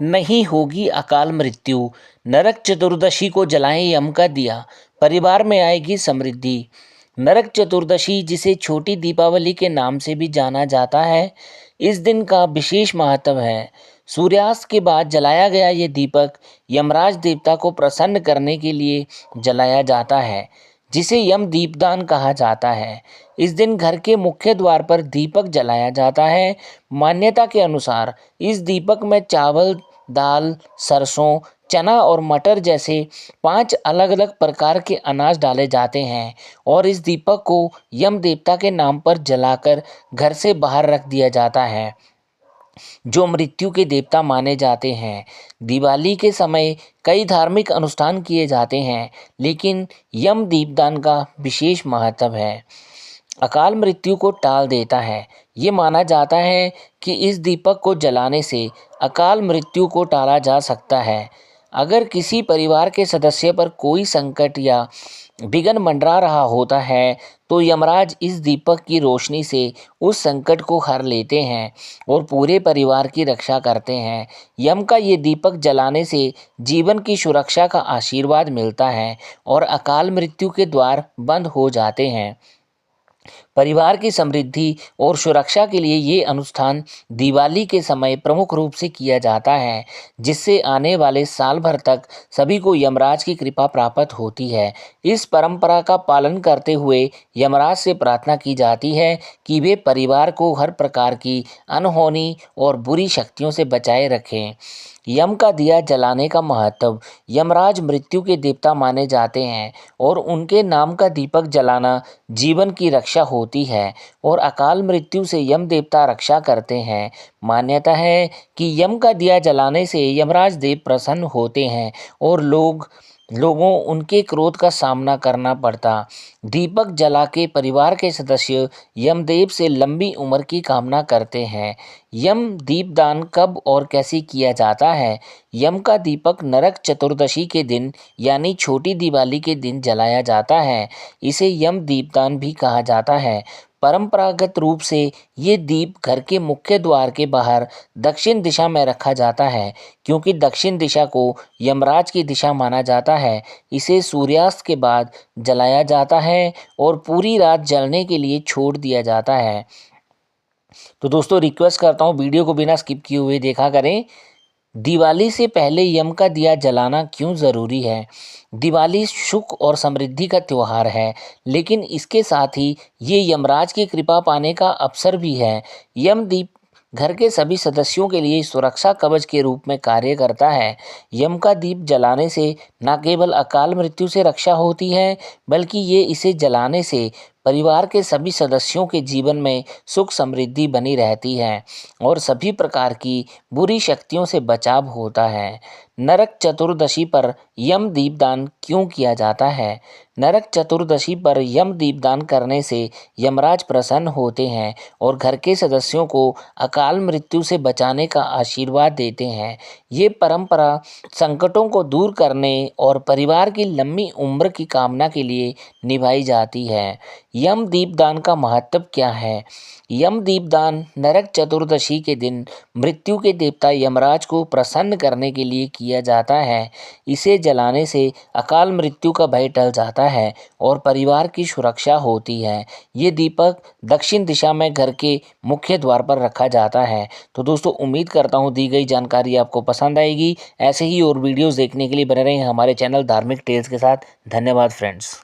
नहीं होगी अकाल मृत्यु। नरक चतुर्दशी को जलाएं यम का दिया, परिवार में आएगी समृद्धि। नरक चतुर्दशी, जिसे छोटी दीपावली के नाम से भी जाना जाता है, इस दिन का विशेष महत्व है। सूर्यास्त के बाद जलाया गया ये दीपक यमराज देवता को प्रसन्न करने के लिए जलाया जाता है, जिसे यम दीपदान कहा जाता है। इस दिन घर के मुख्य द्वार पर दीपक जलाया जाता है। मान्यता के अनुसार इस दीपक में चावल, दाल, सरसों, चना और मटर जैसे 5 अलग अलग प्रकार के अनाज डाले जाते हैं और इस दीपक को यम देवता के नाम पर जलाकर घर से बाहर रख दिया जाता है, जो मृत्यु के देवता माने जाते हैं। दिवाली के समय कई धार्मिक अनुष्ठान किए जाते हैं, लेकिन यम दीपदान का विशेष महत्व है। अकाल मृत्यु को टाल देता है। ये माना जाता है कि इस दीपक को जलाने से अकाल मृत्यु को टाला जा सकता है। अगर किसी परिवार के सदस्य पर कोई संकट या विघ्न मंडरा रहा होता है, तो यमराज इस दीपक की रोशनी से उस संकट को हर लेते हैं और पूरे परिवार की रक्षा करते हैं। यम का ये दीपक जलाने से जीवन की सुरक्षा का आशीर्वाद मिलता है और अकाल मृत्यु के द्वार बंद हो जाते हैं। परिवार की समृद्धि और सुरक्षा के लिए ये अनुष्ठान दिवाली के समय प्रमुख रूप से किया जाता है, जिससे आने वाले साल भर तक सभी को यमराज की कृपा प्राप्त होती है। इस परंपरा का पालन करते हुए यमराज से प्रार्थना की जाती है कि वे परिवार को हर प्रकार की अनहोनी और बुरी शक्तियों से बचाए रखें। यम का दिया जलाने का महत्व। यमराज मृत्यु के देवता माने जाते हैं और उनके नाम का दीपक जलाना जीवन की रक्षा होती है और अकाल मृत्यु से यम देवता रक्षा करते हैं। मान्यता है कि यम का दिया जलाने से यमराज देव प्रसन्न होते हैं और लोगों उनके क्रोध का सामना करना पड़ता। दीपक जला के परिवार के सदस्य यमदेव से लंबी उम्र की कामना करते हैं। यम दीपदान कब और कैसे किया जाता है? यम का दीपक नरक चतुर्दशी के दिन यानी छोटी दिवाली के दिन जलाया जाता है। इसे यम दीपदान भी कहा जाता है। परंपरागत रूप से ये दीप घर के मुख्य द्वार के बाहर दक्षिण दिशा में रखा जाता है, क्योंकि दक्षिण दिशा को यमराज की दिशा माना जाता है। इसे सूर्यास्त के बाद जलाया जाता है और पूरी रात जलने के लिए छोड़ दिया जाता है। तो दोस्तों, रिक्वेस्ट करता हूँ वीडियो को बिना स्किप किए हुए देखा करें। दिवाली से पहले यम का दिया जलाना क्यों ज़रूरी है? दिवाली सुख और समृद्धि का त्यौहार है, लेकिन इसके साथ ही ये यमराज की कृपा पाने का अवसर भी है। यम दीप घर के सभी सदस्यों के लिए सुरक्षा कवच के रूप में कार्य करता है। यम का दीप जलाने से न केवल अकाल मृत्यु से रक्षा होती है, बल्कि ये इसे जलाने से परिवार के सभी सदस्यों के जीवन में सुख समृद्धि बनी रहती है और सभी प्रकार की बुरी शक्तियों से बचाव होता है। नरक चतुर्दशी पर यम दीपदान क्यों किया जाता है? नरक चतुर्दशी पर यम दीपदान करने से यमराज प्रसन्न होते हैं और घर के सदस्यों को अकाल मृत्यु से बचाने का आशीर्वाद देते हैं। ये परंपरा संकटों को दूर करने और परिवार की लंबी उम्र की कामना के लिए निभाई जाती है। यम दीपदान का महत्व क्या है? यम दीपदान नरक चतुर्दशी के दिन मृत्यु के देवता यमराज को प्रसन्न करने के लिए किया जाता है। इसे जलाने से अकाल मृत्यु का भय टल जाता है और परिवार की सुरक्षा होती है। ये दीपक दक्षिण दिशा में घर के मुख्य द्वार पर रखा जाता है। तो दोस्तों, उम्मीद करता हूँ दी गई जानकारी आपको पसंद आएगी। ऐसे ही और वीडियोज़ देखने के लिए बने रहें हमारे चैनल धार्मिक टेल्स के साथ। धन्यवाद फ्रेंड्स।